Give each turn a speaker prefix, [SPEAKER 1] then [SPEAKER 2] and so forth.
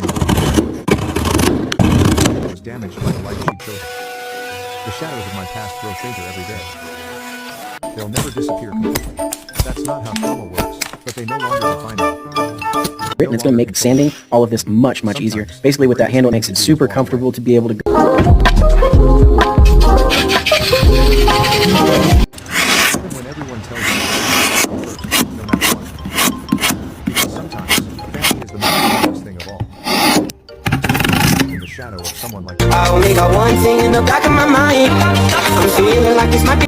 [SPEAKER 1] something was damaged by the light she chose. The shadows of my past grow fainter every day. They'll never disappear completely. That's not how trauma works, but they no longer define me.
[SPEAKER 2] And it's going to make sanding all of this much easier. Basically with that handle it makes it super comfortable to be able to go.
[SPEAKER 1] Even when everyone tells you first, no matter what. Because sometimes, family is the most important thing of all. In the shadow of someone like you.
[SPEAKER 3] I only got one thing in the back of my mind. I'm feeling like this might be